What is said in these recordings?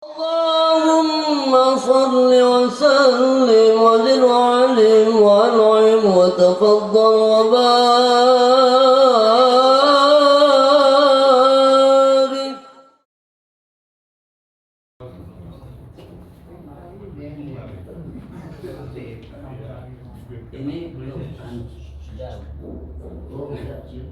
اللهم صل وسلم وزد وعلم وانعم وتفضل وبارك. Ini belum sudah. Oh, sudah siap.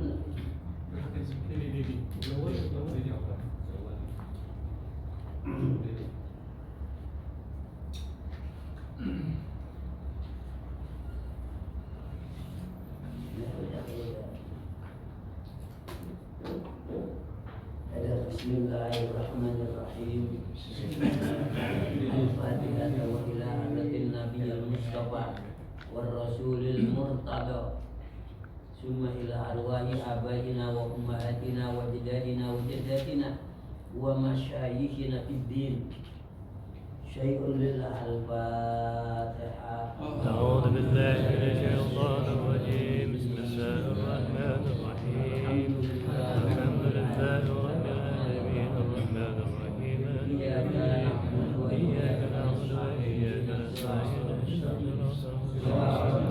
Bismillahirrahmanirrahim. Al-Fatihah wa ila hadratin Nabiyil Mustafa war Rasulil Murtada. Summa ila arwahi abaina wa ummahatina wa jadadina wa jaddatina wa masyayikhina fid din. Syai'un lillah al-Fatihah. A'udzu billahi minasy syaithanir rajim. Bismillahirrahmanirrahim. Alhamdulillahi rabbil alamin. Arrahmanir rahim. Iyyaka na'budu wa Iyyaka na'budu wa iyyaka nasta'in. Ihdinas siratal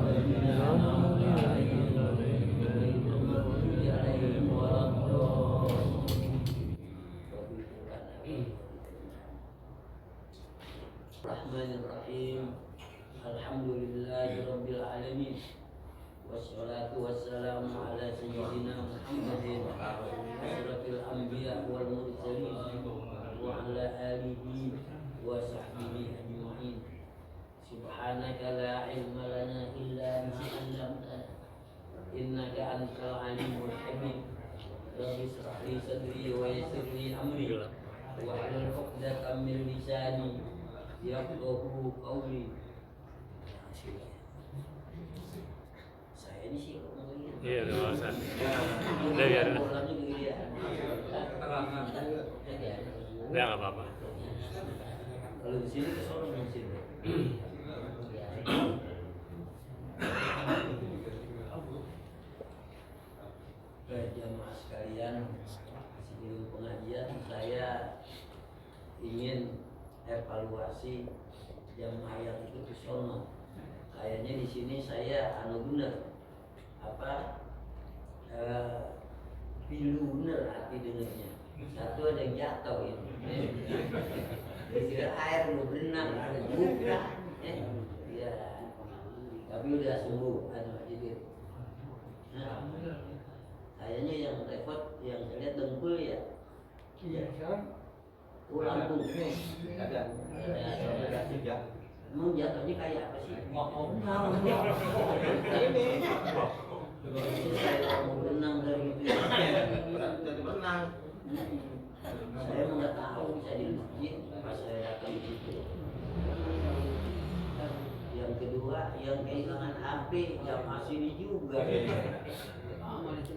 Bismillahirrahmanirrahim. Alhamdulillahi rabbil alamin. Wassalatu wassalamu ala sayyidina Muhammadin asyrafil anbiya wal mursalin wa ala alihi wa sahbihi ajma'in. Subhanaka la ilma lana illa ma 'allamtana innaka antal alimul hakim. Rabbi ishrah li sadri wa yassir li amri wa hlul 'uqdatam min lisani yafqahu qawli. Saya ini sih Iya, enggak usah. Udah biarin. Udah enggak apa-apa. Kalau di sini ke sono di sini. Baik jamaah sekalian, sebelum pengajian saya ingin evaluasi jamaah yang ikut ke sono. Kayaknya di sini saya bener pilu bener hati dengernya. Satu ada yang jatuh ini. Kira air mau berenang ada buka. Ya. Tapi udah sembuh jadi. Nah, kayaknya yang repot yang saya lihat dengkul ya. Iya, sekarang Lampung. Ada. Ya. Emang jatuhnya kayak apa sih? Ini saya mau berenang dari itu ya. Berenang. Saya mau nggak tahu bisa di masjid pas saya datang di situ. Yang kedua yang kehilangan HP jamaah sini juga.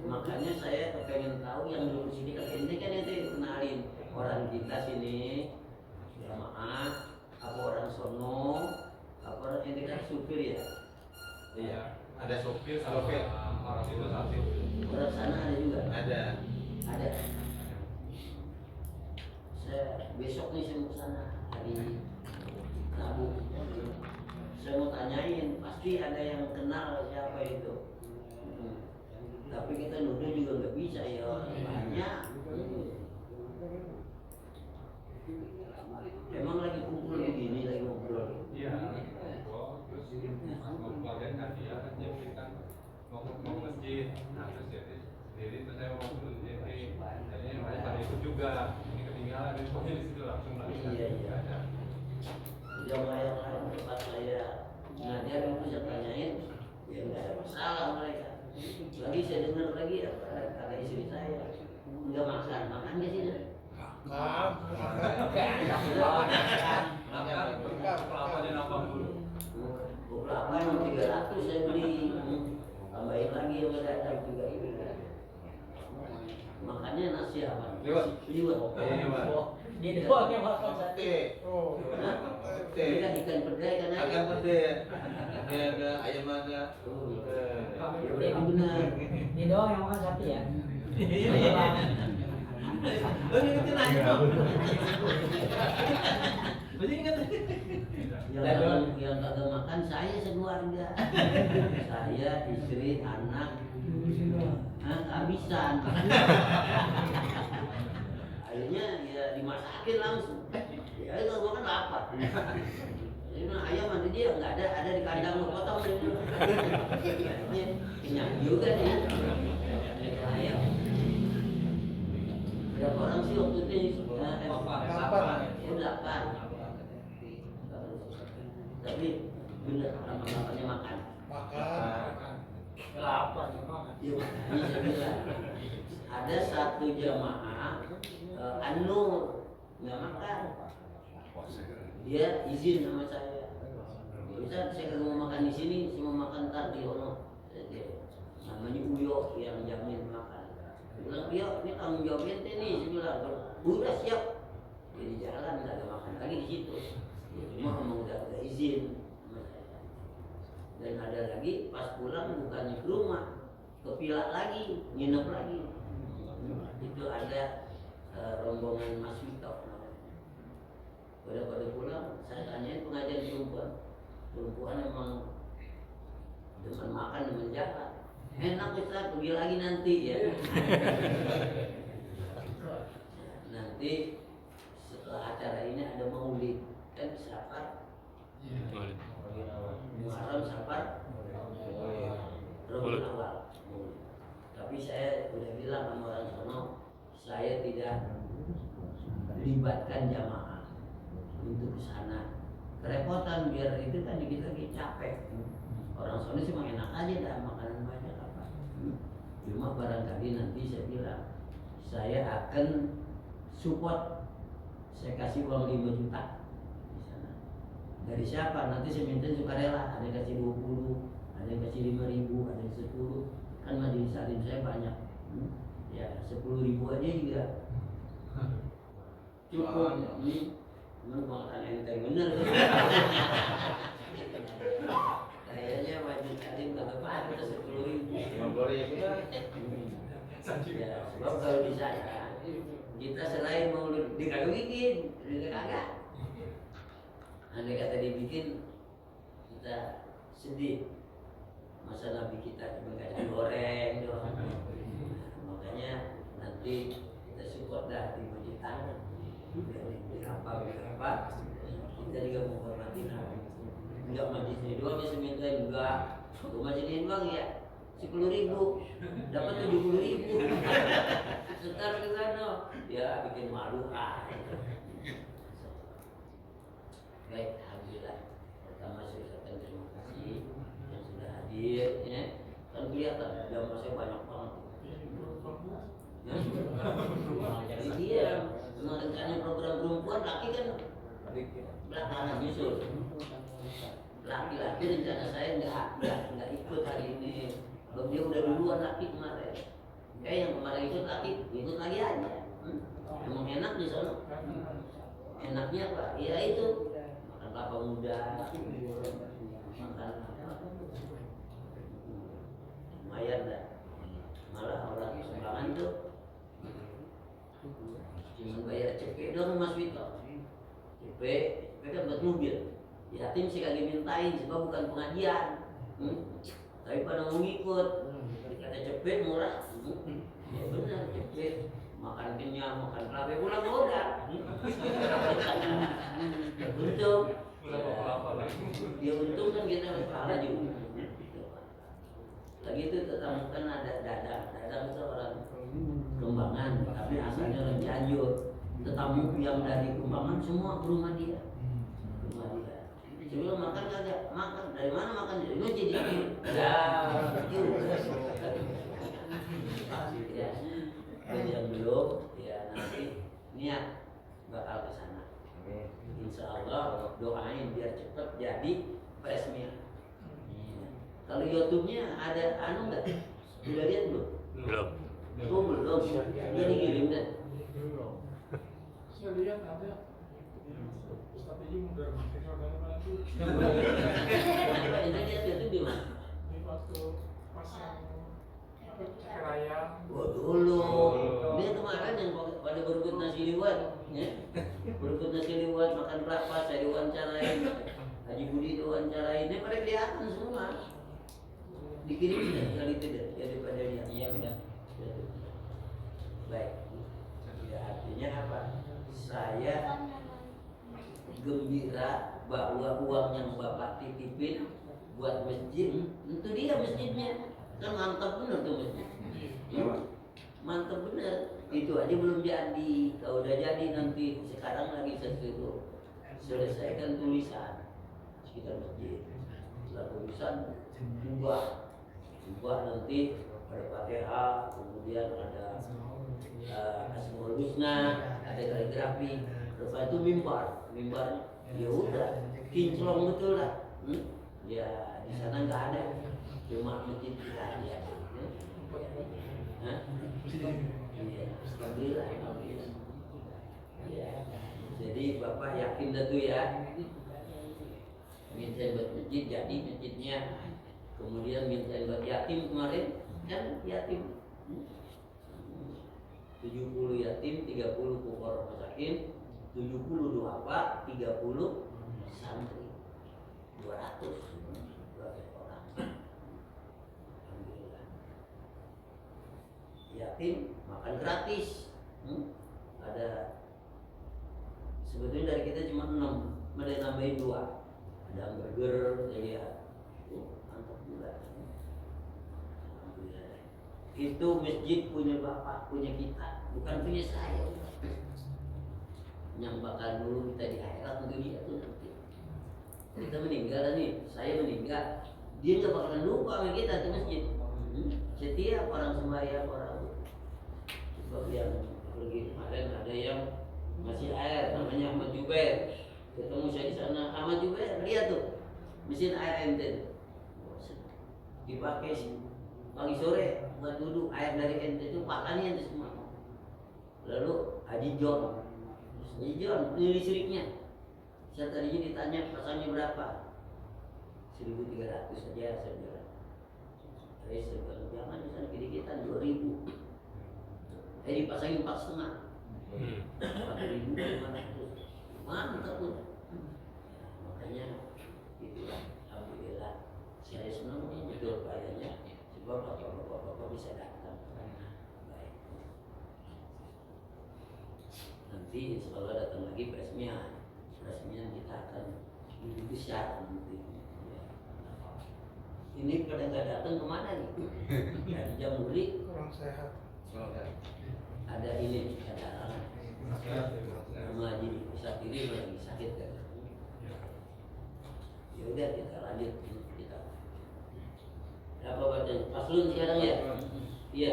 Makanya saya pengen tahu yang dulu sini kan ini kan itu kenalin orang kita sini jamaah. Apa orang sono, apa orang ini kan supir ya? Iya, ada supir sama orang itu satu. Orang sana ada juga? Ada. Ada. Saya besok nih saya mau sana hari Rabu. Saya mau tanyain, pasti ada yang kenal siapa itu. Tapi kita nuduh juga nggak bisa ya, banyak. Emang lagi kumpul begini, lagi ngobrol. Iya, ngobrol. Terus mau keluarga kan dia kan mau masjid. Nah terus jadi terus saya mau ke masjid. Jadi makanya tadi ikut juga. Ini ketinggalan di situ langsung lagi. Iya. Jamaah yang lain tempat saya ngajar itu saya tanyain, ya nggak ada masalah mereka. Lagi saya dengar lagi kata istri saya, nggak makan di sini. Kelapanya nambah dulu. Kelapa yang 300 saya beli, tambahin lagi yang datang juga ini. Makannya nasi apa? Liwet. Dia doang yang makan sate. Ini kan ikan pedai kan ada. Ikan pedai. Ada ayam ada. Ya udah benar. Ini doang yang makan sapi ya? Ini kita nanya. Masih ingat? Yang kagak makan saya sekeluarga. Saya, istri, anak. Kehabisan. Akhirnya ya dimasakin langsung. Ya itu gua kan lapar. Jadi ayam nanti dia nggak ada di kandang lu potong dulu. Kayaknya kenyang juga nih. Ayam. Berapa orang sih waktu itu? 8. Tapi bener lama-lamanya makan. Lapar. Iya, bisa bilang. Ada satu jamaah An-Nur nggak makan. Dia izin sama saya. Bisa saya kalau mau makan di sini, saya mau makan ntar di Ono. Namanya Uyo yang jamin makan. Dia bilang, Uyo, ini tanggung jawab ente nih. Saya bilang, udah siap. Jadi jalan nggak ada makan lagi di situ. Ya, cuma emang udah izin sama saya. Dan ada lagi pas pulang bukannya ke rumah, ke villa lagi, nginep lagi. Itu ada rombongan Mas Wito. Pada pulang, saya tanyain pengajian perempuan emang demen makan, demen jalan. Enak Ustaz, pergi lagi nanti ya. Nanti setelah acara ini ada maulid, kan Safar, Muharram, Safar, Rabiul Awal. Tapi saya udah bilang sama orang sono, saya tidak libatkan jamaah untuk ke sana. Kerepotan biar itu kan dikit lagi capek. Orang sono sih enak aja dah makanan banyak apa. Cuma barangkali nanti saya bilang saya akan support, saya kasih uang 5 juta di sana. Dari siapa? Nanti saya minta sukarela. Ada yang kasih 20, ada yang kasih 5.000, ada yang 10. Kan majelis salim saya banyak. Ya 10.000 aja juga cukup. Memang makan enteng bener. Kayaknya majelis salim kagak pakai 10.000. 50.000 ya. Ya, sebab kalau di sana kita selain mau dikagak bikin, kagak. Andai kata dibikin, kita sedih. Masa Nabi kita cuma kacang goreng doang. Makanya nanti kita support dah di masjid tanah. Berapa, kita juga menghormati Nabi. Enggak masjid ini doang bisa minta enggak. Untuk masjid ini doang ya 10.000, dapat 70.000. Setar ke sana, ya bikin malu Baik, alhamdulillah. Pertama saya ucapkan terima kasih yang sudah hadir. Ya, kan kelihatan jamaah saya banyak banget. Jadi dia rencana program perempuan laki kan belakangan nyusul. Laki-laki rencana saya nggak ikut hari ini. Dia udah duluan laki kemarin. Yang kemarin ikut laki, ikut lagi aja. Emang enak di sana. Enaknya apa? Ya itu makan kelapa muda, makan lumayan dah. Malah orang sumbangan tuh cuma bayar CP doang Mas Wito. CP kan buat mobil. Yatim sih kagak mintain sebab bukan pengajian. Tapi pada mau ngikut. Kata CP murah. Ya benar CP. Makan kenyang, makan kelapa pulang udah. Untung. Dia untung kan kita dapat pahala juga. Lagi itu kan ada dadang itu orang Kembangan, tapi asalnya orang Cianjur. Tetamu yang dari Kembangan semua ke rumah dia. Sebelum makan kagak, makan dari mana makan dari masjid ini. Ya, bagi yang belum, ya nanti niat bakal ke sana. Insya Allah doain biar cepet jadi presmil. Kalau YouTube-nya ada anu nggak? Udah lihat belum? Belum. Oh belum. Dia dikirim kan? Saya lihat ada strategi modern teknologi mana tuh? Ini lihat itu di mana? Di waktu pas yang keraya. Oh dulu. Dia kemarin yang pada nasi liwet, ya. Berikut nasi liwet, makan berapa, saya diwawancarain, Haji Budi diwawancarain, ini pada kelihatan semua. Dikirim kali itu daripada dia. Iya benar. Baik. Ya, artinya apa? Saya gembira bahwa uang yang Bapak titipin buat masjid, itu dia masjidnya. Kan mantap bener tuh masjid. Mantap bener. Itu aja belum jadi. Kalau udah jadi nanti sekarang lagi saya suruh selesaikan tulisan sekitar masjid. Setelah tulisan ubah nanti ada Fatihah, kemudian ada Asmaul Husna, ada kaligrafi, lepas itu mimbarnya ya udah kinclong betul lah. Ya di sana nggak ada, cuma masjid kita aja. Iya, alhamdulillah. Ya, jadi Bapak yakin dah tuh ya, minta buat masjid jadi masjidnya, kemudian minta buat yatim kemarin kan yatim. 70 yatim, 30 pokok masakin, 70 duafa, 30 santri, 200 orang. Alhamdulillah. Yatim makan gratis. Ada sebetulnya dari kita cuma 6, ada nambahin 2. Ada hamburger, ya. Mantap juga. Itu masjid punya Bapak, punya kita, bukan punya saya. Yang bakal dulu kita di akhirat untuk dia tuh nanti. Kita meninggal nih, saya meninggal, dia nggak bakalan lupa sama kita tuh masjid. Setiap orang sembahyang, orang sebab yang pergi kemarin ada yang masih air, namanya Ahmad Jubair. Ketemu saya di sana, Ahmad Jubair, lihat tuh mesin air ente dipakai pagi sore buat duduk, air dari ente itu pakannya itu semua. Lalu Haji John ini listriknya. Saya tadinya ditanya pasangnya berapa, 1.300 saja saya bilang. Saya bilang jangan misalnya kedikitan 2.000. Dipasangin 4,5. 4.500. Mantap pun. Makanya itulah alhamdulillah saya senang betul kayaknya. Sebab bapak bisa datang. Baik. Nanti insya Allah datang lagi peresmian kita akan lebih besar nanti. Ini pada nggak datang kemana nih? Dari Jamhuri Kurang sehat. ada ini ada sama Haji Ustaz ini lagi sakit kan? Ya udah kita lanjut kita. Apa bacanya? Paslon sekarang ya? Iya.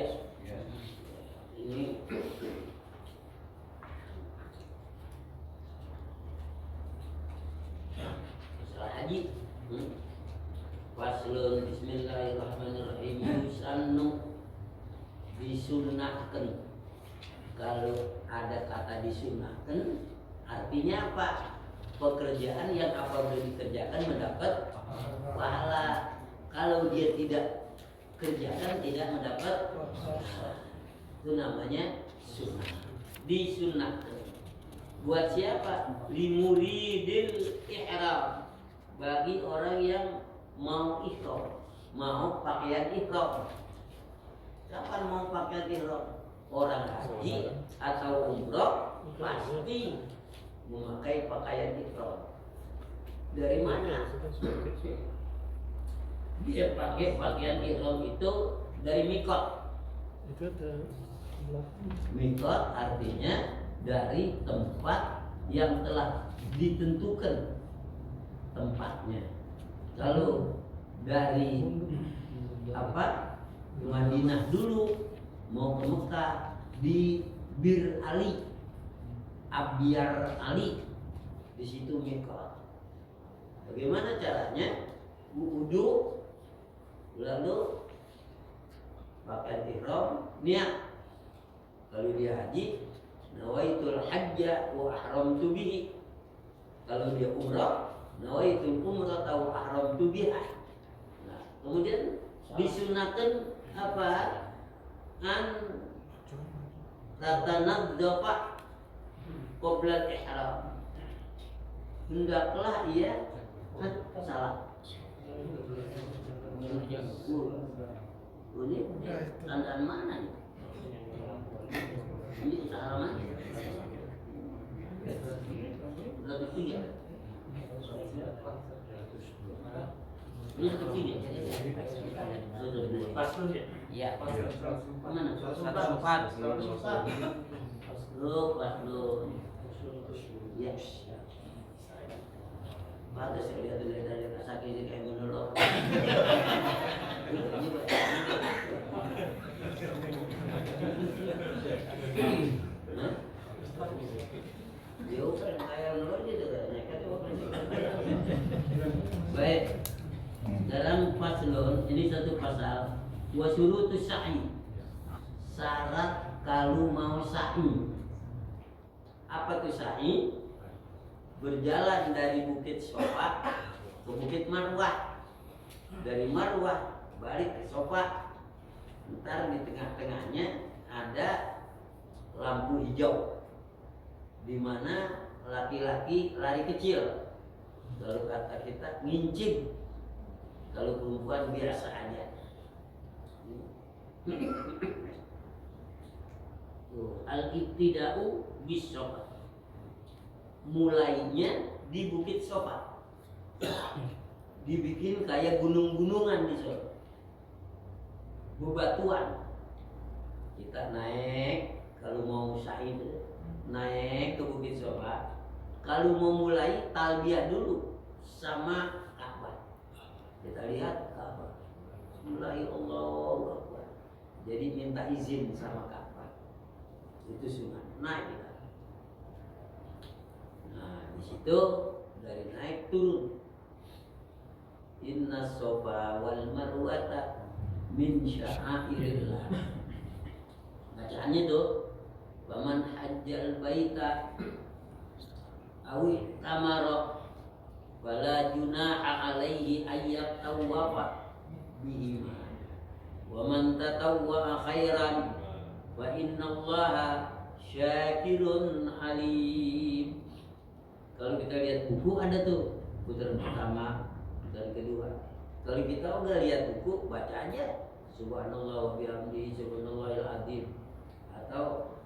Ini masalah haji. Paslon Bismillahirrahmanirrahim. Yusannu disunnahkan. Kalau ada kata disunnahkan, artinya apa? Pekerjaan yang apabila dikerjakan mendapat pahala. Kalau dia tidak kerjakan tidak mendapat pahala. Itu namanya sunnah. Disunnahkan. Buat siapa? Limuridil ihram. Bagi orang yang mau ihram, mau pakaian ihram. Kapan mau pakaian ihram? Orang haji atau umroh pasti memakai pakaian ihram. Dari mana? Dia pakai pakaian ihram itu dari mikot. Mikot artinya dari tempat yang telah ditentukan tempatnya. Kalau dari Madinah dulu mau ke Mekah di Bir Ali, Abyar Ali, di situ mikot. Bagaimana caranya? Wudu, lalu pakai ihram, niat. Kalau dia haji, nawaitul hajja wa ahramtu bihi. Kalau dia umrah, nawaitul umrah atau ahramtu biha. Nah, kemudian disunahkan apa? Tatanadzafa qoblal ihram. Hendaklah ia salah. Ini tandaan mana nih? Ini salah mana? Lebih tinggi. Ini lebih tinggi. Pas tuh ya. Iya. Mana? 104. Lu pas lu. Ya. Bagus ya lihat dari sakit ini kayak menurut. Baik. Dalam faslun ini satu pasal wa syurutus sa'i. Syarat kalau mau sa'i. Apa itu sa'i? Berjalan dari Bukit Sofa ke Bukit Marwah, dari Marwah balik ke Sofa. Ntar di tengah-tengahnya ada lampu hijau, di mana laki-laki lari kecil. Kalau kata kita ngincim, kalau perempuan biasa aja. Al-ibtida'u bis Sofa. Mulainya di Bukit Sofa, dibikin kayak gunung-gunungan di sana, bebatuan. Kita naik kalau mau sa'i naik ke Bukit Sofa. Kalau mau mulai talbiyah dulu sama Ka'bah. Kita lihat Ka'bah, mulai Allahu Akbar. Jadi minta izin sama Ka'bah. Itu sunnah naik kita. Nah, di situ dari naik turun. Inna Sofa wal Marwata min sya'airillah. Bacaannya tuh, waman hajjal baita awi tamara wala junaha alaihi ayyat tawafa bihima. Waman tatawwa khairan wa innallaha syakirun alim. Kalau kita lihat buku ada tuh putaran pertama, putaran kedua. Kalau kita udah lihat buku, baca aja subhanallah wa bihamdihi subhanallahil azim, atau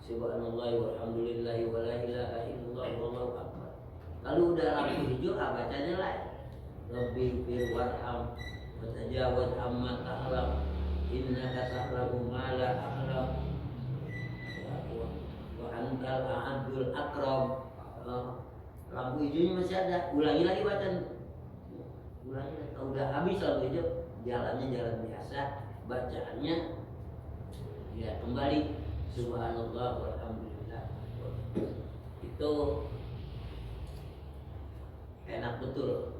subhanallah walhamdulillahi wa la ilaha illallah wallahu akbar. Kalau udah lampu hijau, bacanya lah Rabbi fir warham wa tajawaz amma ta'lam innaka ta'lamu ma la a'lam wa antal a'adul akram. Lampu hijaunya masih ada, ulangi lagi bacaan. Ulangi lagi. Kalau udah habis lampu hijau, jalannya jalan biasa, bacaannya ya kembali subhanallah walhamdulillah. Itu enak betul.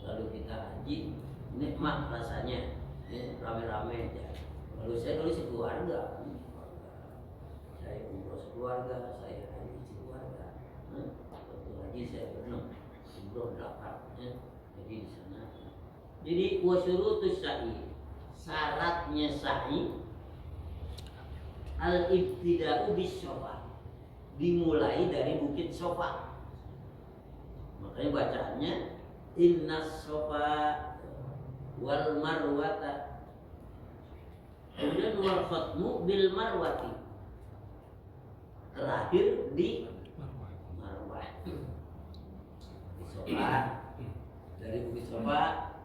Lalu kita haji, nikmat rasanya, rame-rame aja. Lalu saya dulu sekeluarga, saya umroh sekeluarga, saya haji sekeluarga. Waktu haji saya berenam, umroh 8, jadi di sana. Jadi wasyurutus sa'i, syaratnya sa'i al-ibtida'u bis Sofa, dimulai dari Bukit Sofa. Makanya bacaannya innas Sofa wal Marwata, kemudian wal khatmu bil Marwati, terakhir di Marwah. Di Sofa, dari Bukit Sofa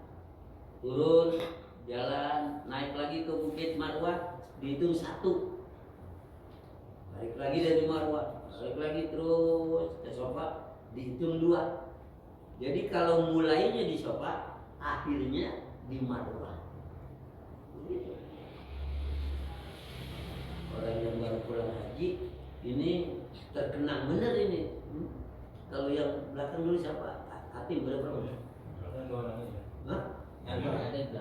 turun jalan naik lagi ke Bukit Marwah, dihitung 1. Balik lagi dari Marwah, balik lagi terus ke Sofa, dihitung 2. Jadi kalau mulainya di Sofa, akhirnya di Marwah. Begitu. Orang yang baru pulang haji ini terkenang bener ini. Kalau yang belakang dulu siapa? Hatim berapa? Hah?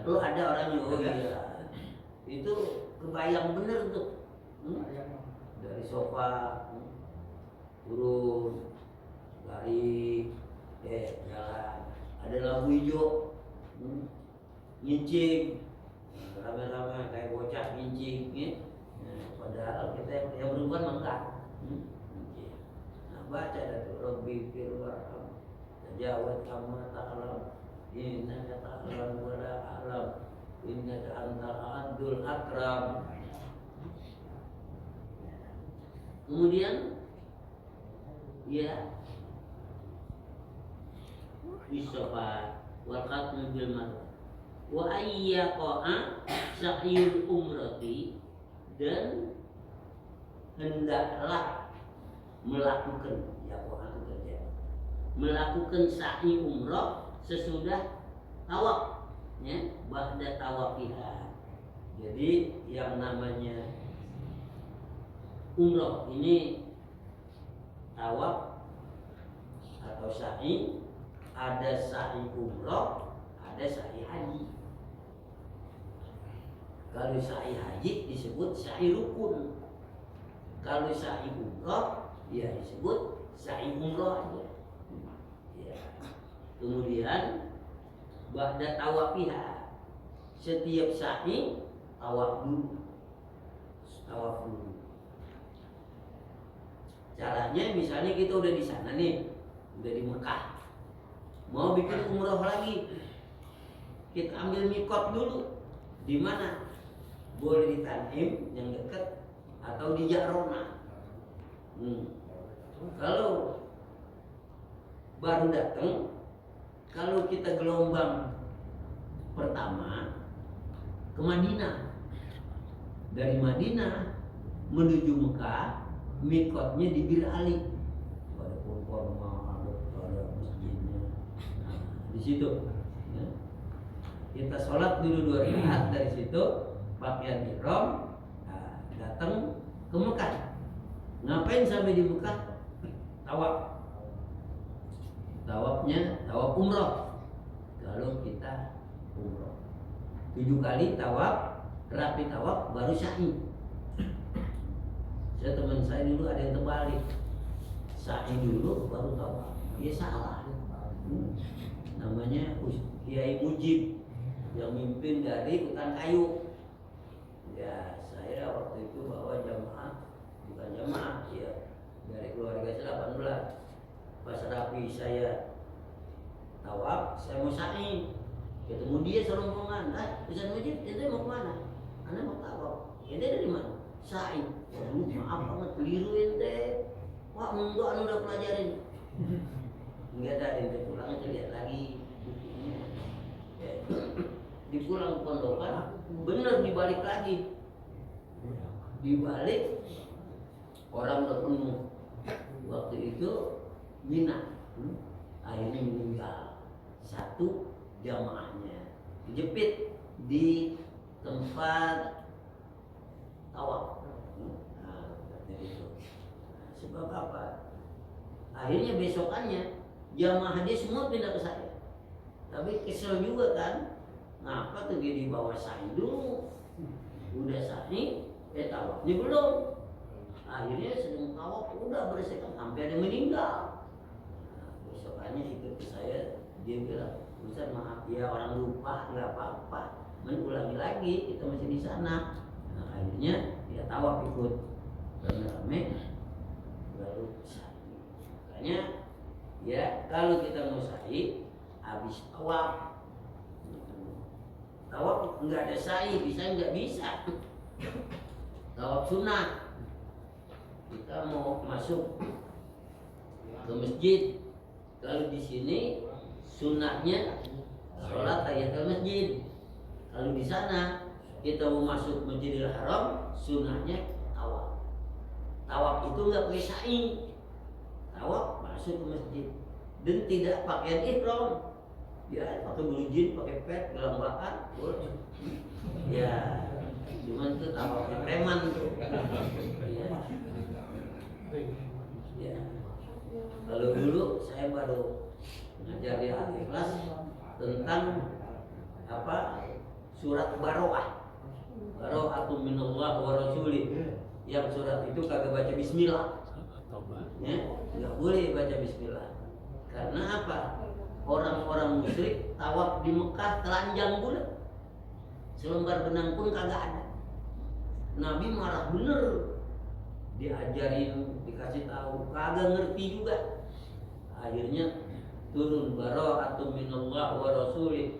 Oh, ada orangnya. Oh iya. Itu kebayang bener tuh. Dari Sofa turun, lari, jalan, ada lampu hijau, ngincing, rame-rame kayak bocah ngincing, padahal kita yang perempuan mah enggak, Rabbi firwarham tajawaz amma ta'lam innaka ta'lam wa la a'lam innaka antal adul akram. Kemudian ya isofa wal khatmu bil marwah wa ayyaqa sa'yul umrati, dan hendaklah melakukan melakukan sa'i umrah sesudah tawaf, ya, ba'da tawafiha. Jadi yang namanya umrah ini tawaf atau sa'i, ada sa'i umrah, ada sa'i haji. Kalau sa'i haji disebut sa'i rukun, kalau sa'i umrah ya disebut sa'i umrah aja. Ya. Kemudian ba'da tawafiha, setiap sa'i tawaf dulu. Caranya misalnya kita udah di sana nih, udah di Mekah, mau bikin umroh lagi, kita ambil mikot dulu. Di mana? Boleh di Tanim yang dekat atau di Ja'rona. Kalau baru datang, kalau kita gelombang pertama ke Madinah, dari Madinah menuju Mekah, mikotnya di Bir Ali. Ada kurma, ada masjidnya. Nah, di situ ya. Kita sholat dulu 2 rakaat, dari situ pakaian ihram, datang ke Mekah. Ngapain sampai di Mekah? Tawaf. Tawafnya tawaf umroh. Kalau kita umroh 7 kali tawaf, rapi tawaf, baru sa'i. Saya teman saya dulu ada yang terbalik, sa'i dulu baru tawaf. Ya salah. Namanya Kiai Mujib yang mimpin dari hutan kayu. Ya saya waktu itu bawa jamaah, bukan jamaah ya, dari keluarga saya 18. Pas rapi saya tawaf, saya mau sa'i, ketemu dia serombongan. Ustaz Mujib, ente mau kemana? Anda mau tawaf. Ente dari mana? Sa'i. Waduh, maaf banget, keliru ente. Wah, enggak, anu udah pelajarin. Enggak ada, ente pulang aja lihat lagi buktinya. Ya. Di pulang pondokan, bener dibalik lagi. Dibalik, orang udah penuh. Waktu itu Mina, akhirnya meninggal 1 jamaahnya, dijepit di tempat tawaf. Itu. Sebab apa? Akhirnya besokannya jamaah dia semua pindah ke saya. Tapi kesel juga kan, ngapa tuh dia dibawa sa'i dulu? Udah sa'i, tawafnya belum. Akhirnya sedang tawaf udah bersihkan sampai ada yang meninggal. Besokannya ikut ke saya, dia bilang, Ustaz maaf ya, orang lupa, nggak apa-apa, ulangi lagi, kita masih di sana. Nah, akhirnya dia tawaf ikut, rame, baru sa'i. Makanya ya kalau kita mau sa'i, habis tawaf. Tawaf nggak ada sa'i, bisa nggak bisa. Tawaf sunnah. Kita mau masuk ke masjid, kalau di sini sunnahnya sholat tahiyatul masjid. Kalau di sana kita mau masuk Masjidil Haram, sunnahnya tawaf. Tawaf itu nggak pakai sa'i, tawaf masuk ke masjid dan tidak pakaian ihram. Ya pakai bulu jin, pakai pet, gelang bakar, boleh. Ya cuman itu tawaf preman tuh. Ya. Kalau dulu saya baru ngajar di Al-Ikhlas tentang apa? Surat Baroah. Baro'atun minallah wa rasulih. Yang surat itu kagak baca bismillah. Ya, enggak boleh baca bismillah. Karena apa? Orang-orang musyrik tawaf di Mekah telanjang bulat. Selembar benang pun kagak ada. Nabi marah bener. Diajarin, dikasih tahu, kagak ngerti juga. akhirnya turun bara'atun minallah wa rasulih.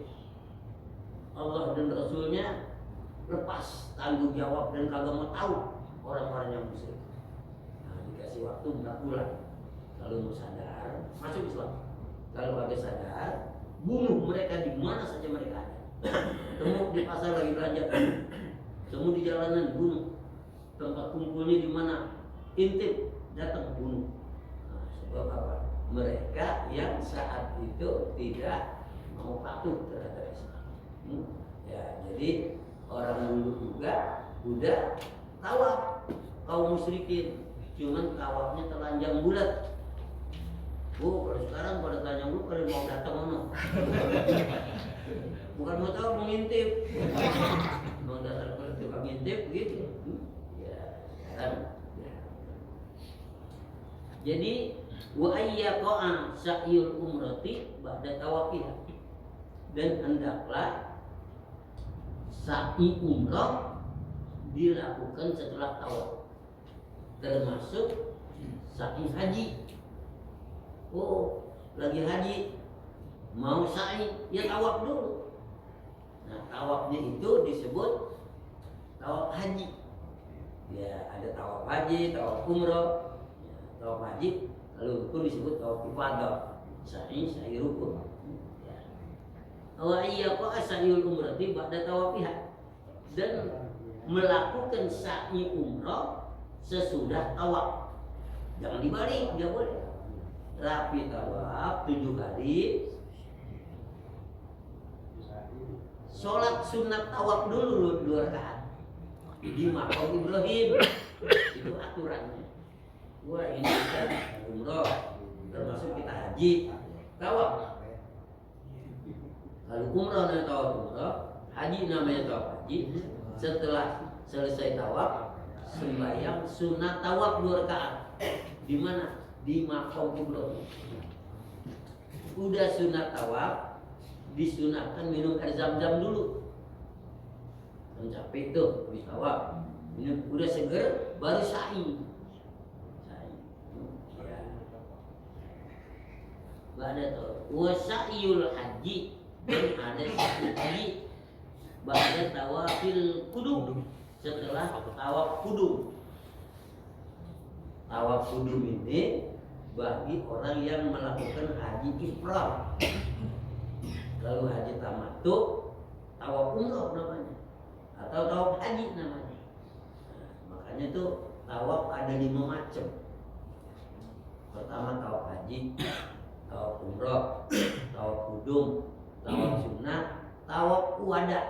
Allah dan Rasulnya lepas tanggung jawab dan kagak mau tahu orang-orang yang musyrik. Nah, dikasih waktu 4 bulan. Kalau mau sadar, masuk Islam. Kalau kagak sadar, bunuh mereka di mana saja mereka ada. Temu di pasar lagi belanja, temu di jalanan bunuh. Tempat kumpulnya di mana, intip datang bunuh. Nah, sebab apa? Mereka yang saat itu tidak mau patuh terhadap Islam. Ya, jadi orang dulu juga udah tawaf kaum musyrikin, cuman tawafnya telanjang bulat. Kalau sekarang pada telanjang bulat pada mau datang mana? Bukan mau tahu, mau ngintip. Mau datang ke tukang ngintip gitu. Ya, sekarang. Ya. Jadi wa ayyaqa sa'yul umrati ba'da tawafiha, dan hendaklah sa'i umrah dilakukan setelah tawaf, termasuk sa'i haji. Oh, lagi haji mau sa'i, ya tawaf dulu. Nah, tawafnya itu disebut tawaf haji. Ya, ada tawaf haji, tawaf umrah. Ya, tawaf haji kalau rukun disebut tawaf ifadah, sa'i rukun. Wa iyyaqa sa'yul umrati ba'da tawafiha, dan melakukan sa'i umrah sesudah tawaf. Jangan dibalik, enggak boleh. Rapi tawaf 7 kali. Sholat sunat tawaf dulu 2 rakaat di makam Ibrahim. Itu aturannya. Wah, ini kita umrah, termasuk kita haji, tawaf. Kalau umrah namanya tawaf umrah, haji namanya tawaf haji. Setelah selesai tawaf, sembahyang sunat tawaf 2 rakaat. Di mana? Di makam Ibrahim. Udah sunat tawaf, disunatkan minum air zam-zam dulu. Mencapai itu habis tawaf, minum udah seger, baru sa'i. Ya. Gak ada tuh. Wasa'iyul haji, dan ada sa'i haji ba'da tawafil kudum, setelah tawaf kudum. Tawaf kudum ini bagi orang yang melakukan haji ifrad. Lalu haji tamattu, tawaf umrah namanya, atau tawaf haji namanya. Nah, makanya itu tawaf ada 5 macam. Pertama tawaf haji, tawaf umrah, tawaf kudum, tawaf sunnah, tawaf wada.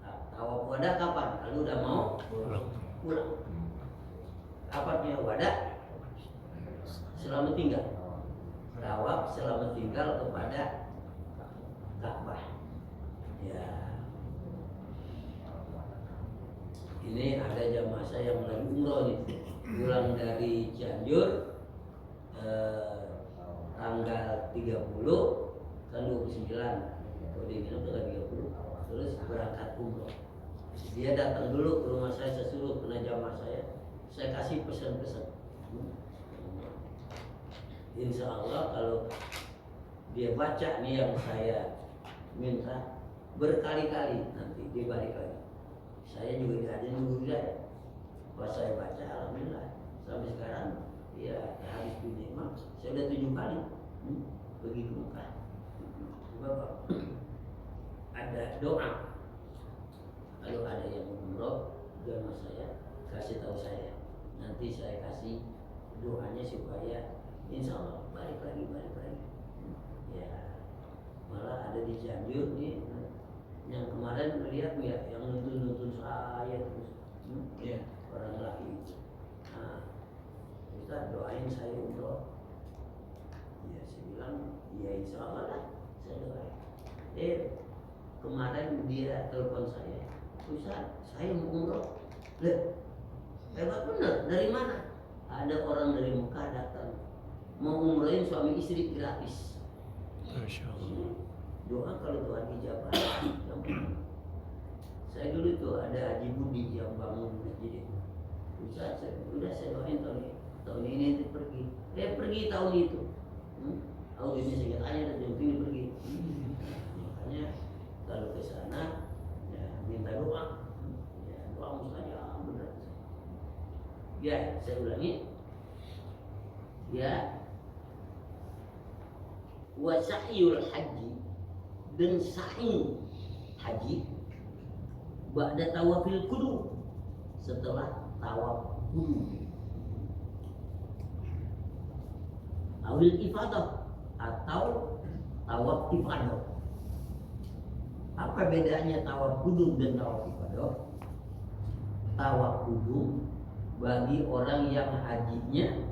Nah, tawaf wada kapan? Kalau udah mau pulang. Apa punya wada? Selamat tinggal. Tawaf selamat tinggal kepada Ka'bah. Ya. Ini ada jamaah saya yang lagi umroh nih, pulang dari Cianjur tanggal 30 kan 29. Kalau dia nginep tanggal 30, terus berangkat umroh. Dia datang dulu ke rumah saya suruh kena jamaah saya kasih pesan-pesan. Insya Allah kalau dia baca nih yang saya minta berkali-kali, nanti dia balik lagi. Saya juga diajarin guru saya. Pas saya baca, alhamdulillah sampai sekarang ya habis dunia mah saya udah 7 kali pergi ke Mekah. Bapak ada doa, kalau ada yang umroh jamaah saya kasih tahu saya, nanti saya kasih doanya supaya insya Allah balik lagi. Ya, malah ada di Cianjur nih yang kemarin lihat ya, yang nuntun saya terus, ya orang laki itu. Nah, Ustaz doain saya umroh. Ya saya bilang ya insya Allah lah saya doain. Kemarin dia telepon saya, Ustaz saya mau umroh. Hebat bener, dari mana? Ada orang dari Mekah datang mau umrohin suami istri gratis. Masya Allah. Doa kalau Tuhan ijabah. Saya dulu tuh ada Haji Budi yang bangun masjid itu. Ustaz, saya doain tahun ini pergi. Pergi tahun itu. Auditnya senjatanya dan yang tinggi pergi. Makanya kalau ke sana ya minta doa. Ya doa mustajab benar. Ya, saya ulangi. Ya. Wa sa'yul haji, dan sa'i haji ba'da tawafil qudum, setelah tawaf qudum. Awil ifadah atau tawaf ifadah. Apa bedanya tawaf qudum dan tawaf ifadah? Tawaf qudum bagi orang yang hajinya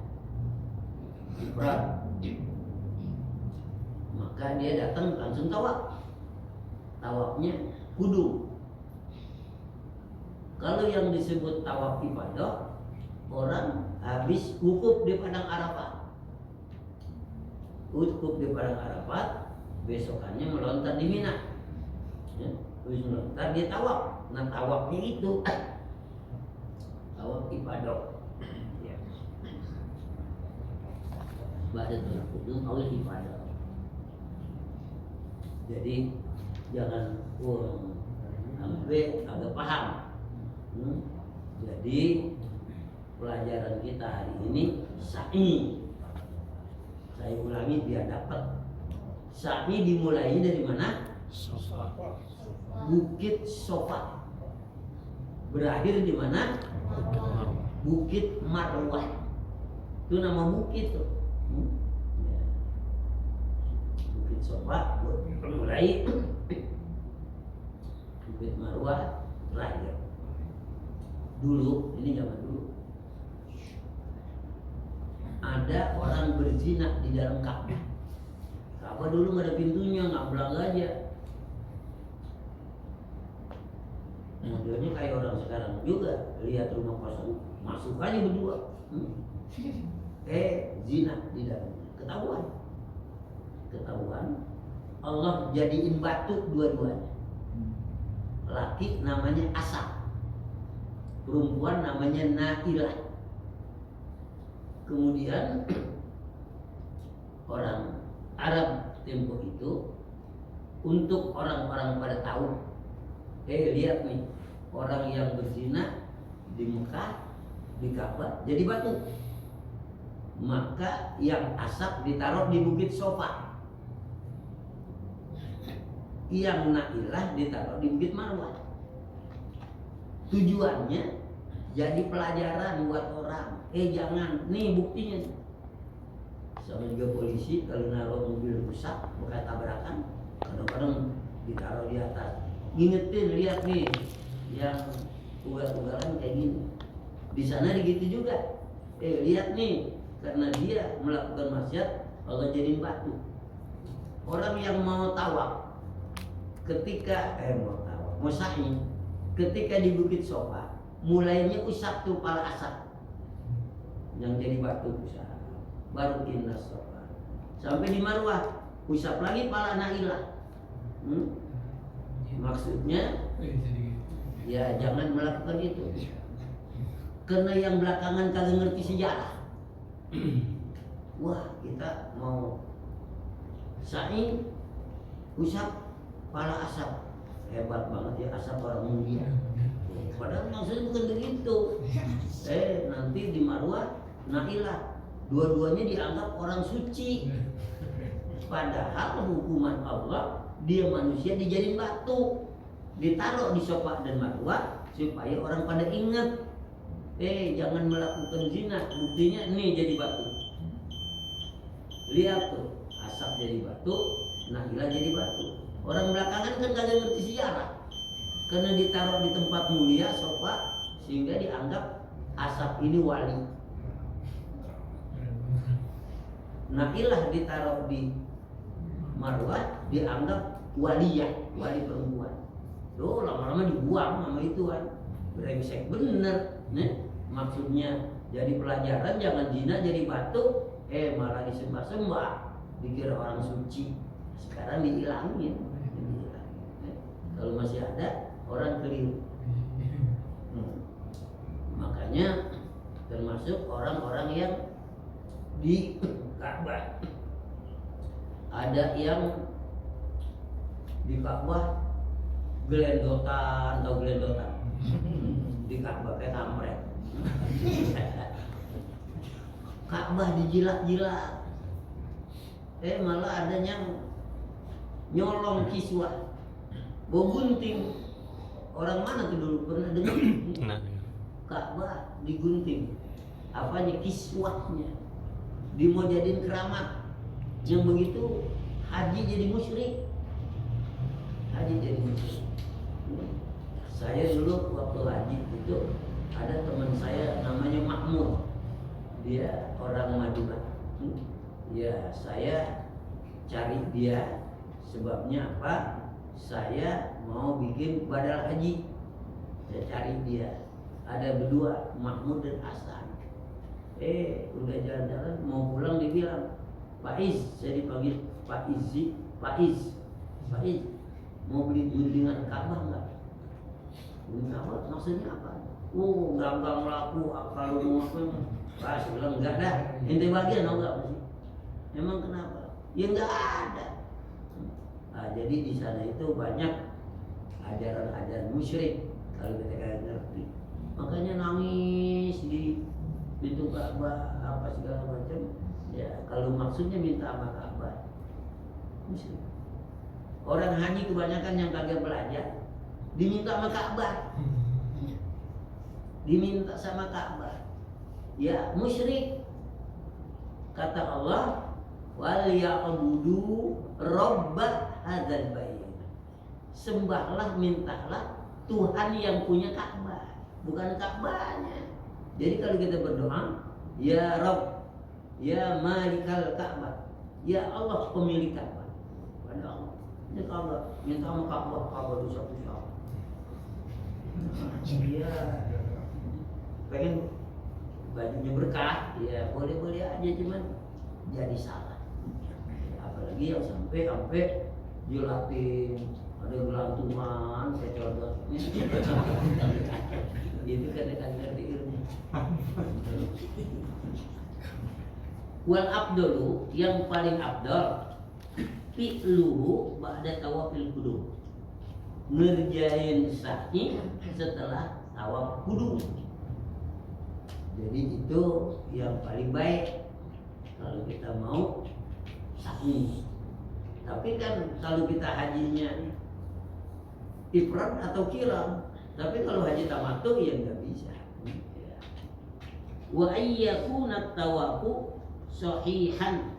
ifrad, maka dia datang langsung tawaf. Tawafnya qudum. Kalau yang disebut tawaf ifadah, orang habis wukuf di padang Arafah. Wukuf di padang Arafah, besokannya melontar di Mina. Ya, terus melontar dia tawaf. Nah, tawafnya itu tawaf ifadah. Ya. Ba'da tawaf qudum awil ifadah. Jadi jangan sampai agak paham. Jadi pelajaran kita hari ini sa'i. Saya ulangi biar dapat. Sa'i dimulai dari mana? Sofa. Bukit Sofa. Berakhir di mana? Bukit Marwah. Itu nama bukit tuh. Bukit Sofa mulai, Bukit Marwah terakhir. Dulu, ini zaman dulu, ada orang berzina di dalam Ka'bah. Ka'bah dulu nggak ada pintunya, nggak belang aja. Modelnya kayak orang sekarang juga, lihat rumah kosong, masuk aja berdua. Zina di dalamnya, ketahuan. Allah jadiin batu dua-duanya. Laki namanya Asap, perempuan namanya Nailah. Kemudian orang Arab tempo itu, untuk orang-orang pada tahu, lihat nih, orang yang berzina di Mekah, di Ka'bah jadi batu. Maka yang Asap ditaruh di Bukit Sofa, yang Nailah ditaruh di Bukit Marwah. Tujuannya jadi pelajaran buat orang. Jangan, nih buktinya. Sama juga polisi kalau naruh mobil rusak bekas tabrakan, kadang-kadang ditaruh di atas. Ngingetin, lihat nih, yang ugal-ugalan kayak gini. Di sana begitu juga. Lihat nih, karena dia melakukan maksiat, Allah jadiin batu. Orang yang mau tawaf, ketika mau sa'i, ketika di Bukit Sofa, mulainya usap tuh pala Asap yang jadi batu, usap, baru inna Sofa, sampai di Marwah usap lagi pala Nailah. Maksudnya ya jangan melakukan itu, karena yang belakangan kagak ngerti sejarah. Wah, kita mau sa'i usap pala Asap, hebat banget ya Asap orang mulia. Padahal maksudnya bukan begitu. Nanti di Marwah Nailah, dua-duanya dianggap orang suci. Padahal hukuman Allah, dia manusia dijadiin batu, ditaruh di Sofa dan Marwah supaya orang pada ingat. Jangan melakukan zina. Buktinya nih jadi batu. Lihat tuh, Asap jadi batu, Nailah jadi batu. Orang belakangan kan kagak ngerti sejarah, karena ditaruh di tempat mulia Sofa, sehingga dianggap Asap ini wali. Nailah ditaruh di Marwah, dianggap waliyah, wali perempuan. Tuh lama-lama dibuang sama itu kan. Brengsek bener. Maksudnya jadi pelajaran, jangan zina jadi batu, malah disembah-sembah, dikira orang suci. Sekarang dihilangin. Kalau masih ada, orang keliru. Makanya termasuk orang-orang yang di Ka'bah Ada yang di Ka'bah gelendotan di Ka'bah kayak kampret. Ka'bah dijilat-jilat. Malah ada yang nyolong kiswah, bawa gunting. Orang mana tuh dulu pernah dengar? Nah, Ka'bah digunting, apanya kiswahnya, dia mau jadiin keramat. Yang begitu haji jadi musyrik. Saya dulu waktu haji itu ada teman saya namanya Makmur, dia orang Madinah. Ya saya cari dia, sebabnya apa? Saya mau bikin badal haji. Saya cari dia, ada berdua, Mahmud dan Hasan. Udah jalan-jalan mau pulang, dia bilang, Pak Iz, saya dipanggil Pak Iz, mau beli guntingan Ka'bah nggak? Guntingan Ka'bah maksudnya apa? Gampang laku, kalau mau apa? Saya bilang enggak dah, ente bagian enggak sih? Emang kenapa? Ya enggak ada. Nah, jadi di sana itu banyak ajaran-ajaran musyrik kalau kita kagak ngerti. Makanya nangis di pintu Ka'bah apa segala macam. Ya kalau maksudnya minta sama Ka'bah musyrik. Orang haji kebanyakan yang kagak belajar diminta sama Ka'bah. Diminta sama Ka'bah. Ya musyrik. Kata Allah, wal ya'budu rabb hadzal bait. Sembahlah, mintalah Tuhan yang punya Ka'bah, bukan Ka'bahnya. Jadi kalau kita berdoa, ya Rabb, ya Malikal Ka'bah, ya Allah pemilik Ka'bah. Pada Allah. Ini Ka'bah, minta sama Ka'bah dosa-dosa. Iya. Pengen bajunya berkah, ya boleh-boleh aja, cuman jadi salah. Apalagi yang sampai jelatin ada gelantungan kayak contoh itu kadang-kadang ngerti ilmu. Wal abdulu, yang paling abdal fi'luhu ba'da tawafil qudum, ngerjain sa'i setelah tawaf qudum. Jadi itu yang paling baik kalau kita mau sa'i. Tapi kan kalau kita hajinya ifrad atau kiram, tapi kalau haji tamattu ya nggak bisa. Wa ayyakuna tawafu sahihan,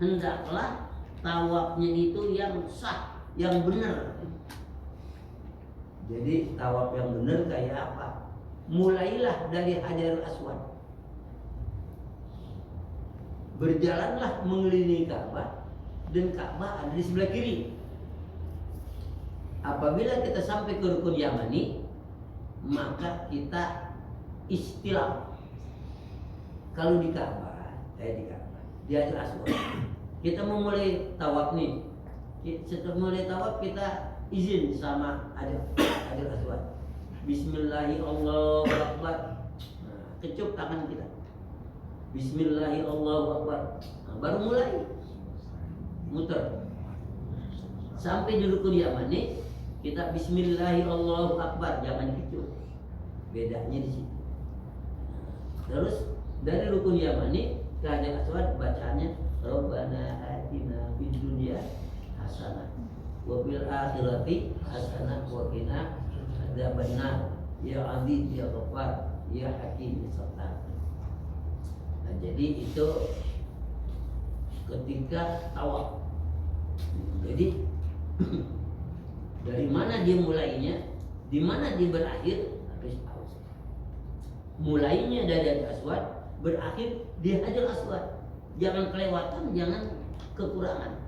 hendaklah tawafnya itu yang sah, yang benar. Jadi tawaf yang benar kayak apa? Mulailah dari Hajarul Aswad, berjalanlah mengelilingi Ka'bah, dan Ka'bah ada di sebelah kiri. Apabila kita sampai ke rukun Yamani, maka kita istilam. Kalau di Ka'bah, di Hajarul Aswad, kita memulai tawaf nih. Setelah mulai tawaf kita izin sama Hajarul Aswad. Bismillahirrahmanirrahim. Nah, kecup tangan kita. Bismillahirrahmanirrahim. Nah, baru mulai muter sampai di rukun Yamani, kita Bismillahirrahmanirrahim, jangan kecup. Bedanya di situ. Terus dari rukun Yamani ke Hajarul Aswad bacaannya Rabbana atina fid dunya hasanah wa fil akhirati hasanah wa qina adzabannar ya Aziz ya Ghaffar ya Hakim ya Sattar. Nah, jadi itu ketika tawaf. Jadi dari mana dia mulainya, di mana dia berakhir, habis tahu. Mulainya dari Hajarul Aswad, berakhir di Hajarul Aswad. Jangan kelewatan, jangan kekurangan.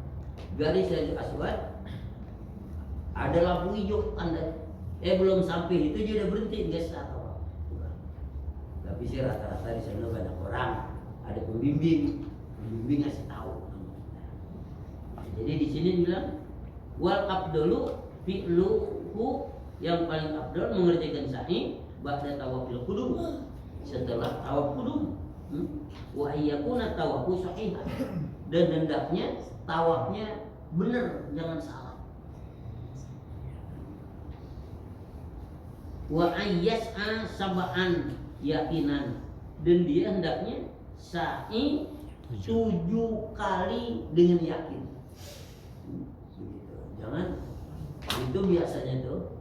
Garis Hajarul Aswad ada lampu hijau tanda. Belum sampai itu dia udah berhenti, nggak sah tawaf. Tapi sih rata-rata di sana banyak orang, ada pembimbing ngasih tahu. Jadi di sini bilang wal abdulu fi'luhu, yang paling abdul mengerjakan sa'i ba'da tawafil qudum, setelah tawaf qudum. Wa ayyakuna tawafu sahihan, dan hendaknya tawafnya bener, jangan salah. Wa ayyas'a sab'an yakinan, dan dia hendaknya sa'i 7 kali dengan yakin. Begitu. Jangan itu biasanya tuh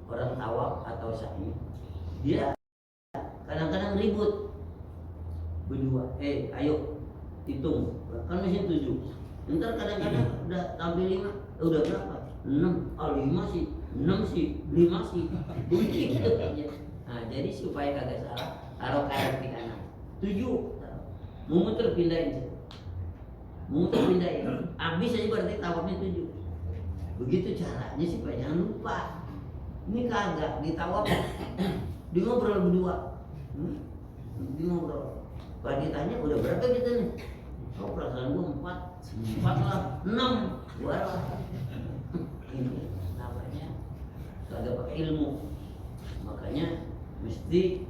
orang tawaf atau sa'i dia kadang-kadang ribut berdua, ayo hitung, kan masih 7. Ntar kadang-kadang udah tampil 5, udah berapa? 6, 5 sih, 6 sih, 5 sih, begitu aja. Nah jadi supaya kagak salah, taruh kanan di kanan, 7, mau muter pindahin, habis aja berarti tawafnya 7. Begitu caranya supaya jangan lupa. Ini kagak ditawaf, dia ngobrol berdua, dia ngobrol. Kalau ditanya udah berapa kita nih? Oh perasaan gua 4 lah, 6 gua lah. Ini namanya kagak pakai ilmu. Makanya mesti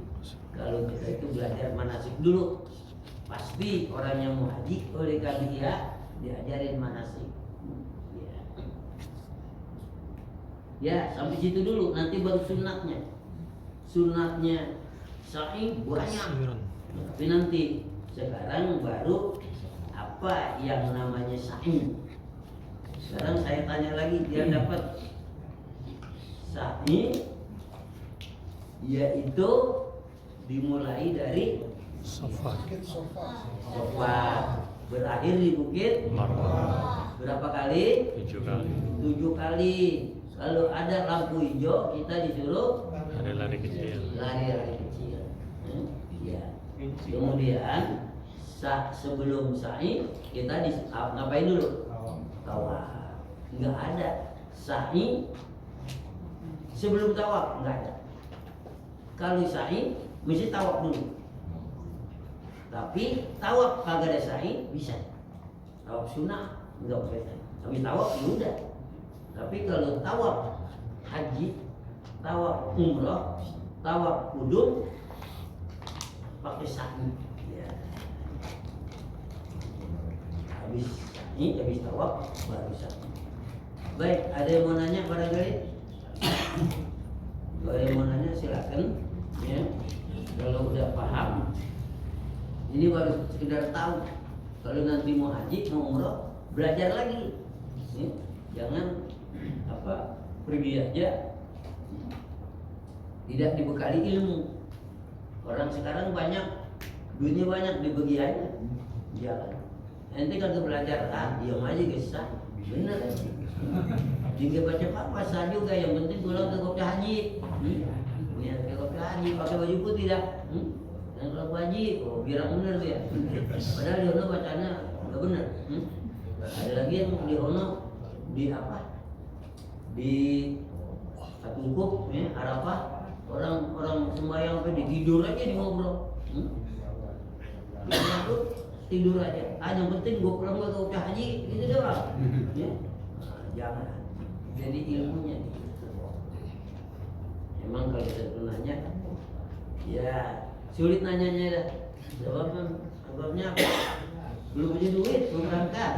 kalau kita itu belajar manasik dulu. Pasti orang yang mau haji oleh kami diajarin manasik. Ya sampai situ dulu, nanti baru sunatnya. Sunatnya sa'i banyak. Tapi nanti sekarang baru apa yang namanya sa'i. Sekarang saya tanya lagi, dia dapat sa'i yaitu dimulai dari Safa, berakhir di Bukit Marwah, berapa kali? 7 kali. 7 kali. Kalau ada lampu hijau kita disuruh Ada lari kecil. lari kecil. Ya. Kemudian sebelum sa'i kita ngapain dulu? Tawaf. Enggak ada sa'i sebelum tawaf, enggak ada. Kalau sa'i mesti tawaf dulu. Tapi tawaf kagak ada sa'i bisa. Tawaf sunnah enggak pakai sa'i. Tapi tawaf ya udah. Tapi kalau tawaf haji, tawaf umrah, tawaf kudum pakai sa'i. Ya. Habis tawaf baru sa'i. Baik, ada yang mau nanya barangkali? Kalau yang mau nanya silakan. Ya. Kalau udah paham, ini baru sekedar tahu. Kalau nanti mau haji, mau umrah, belajar lagi. Ya. Jangan pergi aja tidak dibekali ilmu. Orang sekarang banyak duitnya, banyak dibagi aja jalan. Nanti kalau belajar diam aja guys, bener. Jika baca apa sah juga, yang penting pulang ke Kopda Haji. Niat ke Kopda Haji pakai baju putih dah. Dan kalau haji, biar bener tuh ya. Padahal di Ono bacanya nggak bener. Ada lagi yang di Ono di Atungkup, Arafah, orang sembahyang sampai tidur aja di ngobrol. Tidur aja. Yang penting gua pulang ke Kopda Haji, gitu doang. Ya. Jangan. Jadi ilmunya gitu. Emang kalau saya nanya, ya sulit nanyanya dah. Sebabnya apa? Belum punya duit, belum berangkat.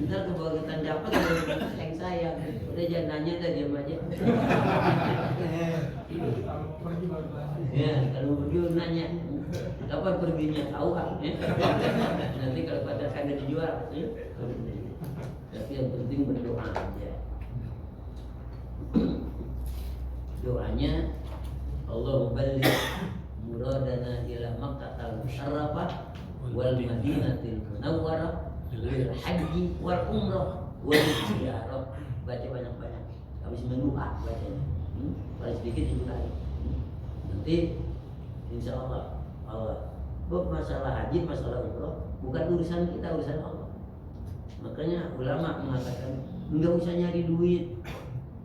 Ntar kebagian dapat yang saya. Udah jangan nanya dah, diam aja. Ya, kalau pergi nanya, kapan perginya? Tahu kan? Nanti kalau pada kagak dijual, tapi yang penting berdoa aja. Doanya Allahumma balligh muradana ila Makkah al-Musyarrafah wal Madinatil Munawwarah lil haji wal umrah wal ziyarah. Baca banyak-banyak. Habis mendoa bacanya. Paling sedikit 7 kali. Nanti insya Allah masalah haji, masalah umrah bukan urusan kita, urusan Allah. Makanya ulama mengatakan enggak usah nyari duit,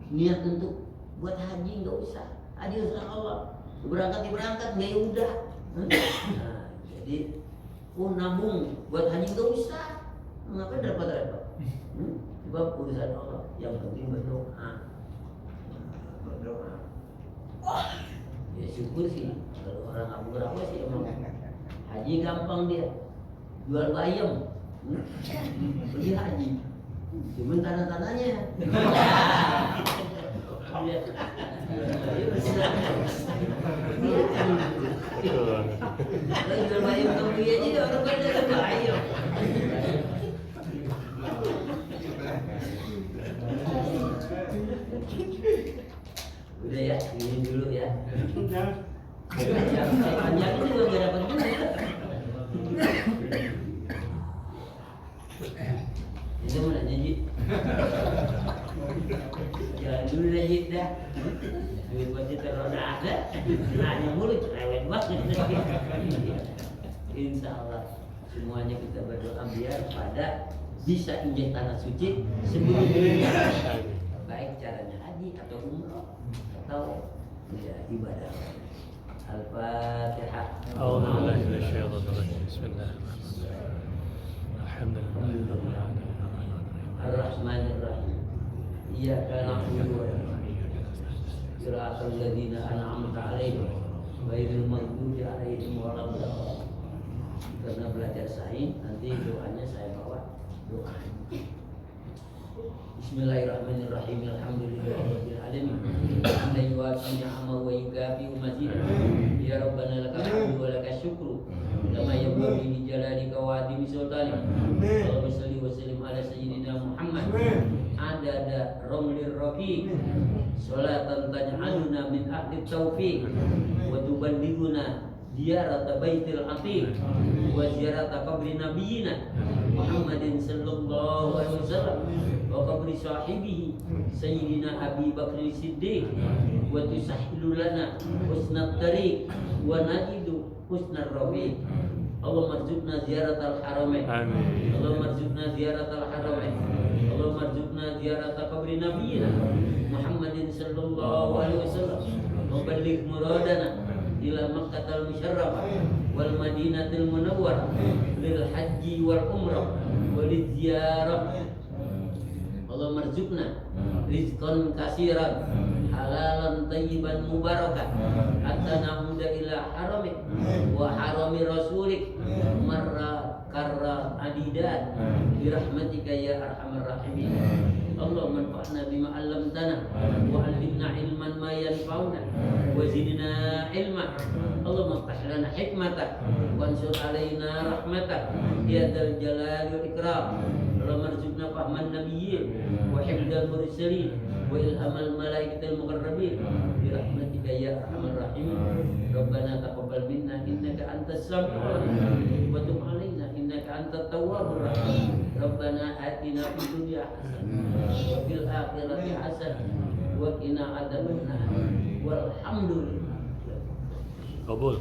niat untuk buat haji enggak usah. Haji urusan Allah. Berangkat enggak, ya udah. Nah, jadi nabung buat haji enggak usah. Ngapain repot-repot? Sebab urusan Allah. Yang penting berdoa. Berdoa. Ya syukur sih. Kalau orang Abu Rawa sih emang haji gampang dia. Jual bayam Pergi haji. Cuman tanah-tanahnya. Kalau jual bayam kamu aja orang kan ada bayam. Udah ya, ini dulu ya. Yang panjang itu juga gak dapat duit. Itu mana Jit? Jalan dulu dah Jit dah. Duit buat ditaruh ada. Nanya mulu cerewet banget. Insya Allah semuanya kita berdoa biar pada bisa injak tanah suci sebelum baik caranya haji atau umroh atau ya, ibadah. Al-Fatihah. أعوذ بالله من الشيطان الرجيم بسم الله الرحمن الرحيم الحمد لله Ar-Rahmanir-Rahim. Iyyaka na'budu wa iyyaka nasta'in. Shiratal ladzina an'amta 'alaihim ghairil maghdubi 'alaihim waladdallin. Karena belajar sains nanti doanya saya bawa doa. Bismillahirrahmanirrahim. Alhamdulillahirabbil alamin. Hamdan yuwafi ni'amahu wa yukafi'u mazidah. Ya Rabbana lakal hamdu wa lakas syukru. Lama yanbaghi li jalalika wa 'azimi sultanik. Allahumma shalli wa sallim ala sayyidina Muhammad. Adada ramlir rafiq. Salatan taj'aluna min ahli taufiq wa tuballighuna ziyarata baitil atiq wa ziyarata qabri nabiyyina Muhammadin sallallahu alaihi wasallam wa qabri sahibihi sayyidina Abi Bakr Siddiq wa tusahhilu lana husnat tariq wa najidu husnar rafiq. Allahumma arzuqna ziyaratal haramain. Amin. Allahumma arzuqna ziyaratal haramain. Allahumma arzuqna ziyarata qabri nabiyyina Muhammadin sallallahu alaihi wasallam wa balligh muradana ila Makkahal Musyarrafah wal Madinatil Munawwarah lil haji wal umrah wal ziyarah. Allahumma arzuqna rizqan katsiran halalan tayyiban mubarakan hatta na'uda ila haramik wa harami rasulik marra karra adidan bi rahmatika ya arhamar rahimin. Allahumma anfa'na bima 'allamtana wa 'allimna ilman ma yanfa'una wa zidna ilma. Allahumma iftah lana hikmatak wa ansur 'alaina rahmatak ya dzal jalali wal ikram. Allahumma arzuqna fahman nabiyyin wa hifdzal mursalin wa ilhamal malaikatil muqarrabin bi rahmatika ya arhamar rahimin. Rabbana taqabbal minna innaka antas samiul 'alim wa tub 'alaina innaka antat tawwabur rahim. Rabbana atina fid dunya hasanah wa fil akhirati hasanah wa qina adzabannar. Walhamdulillah. قبول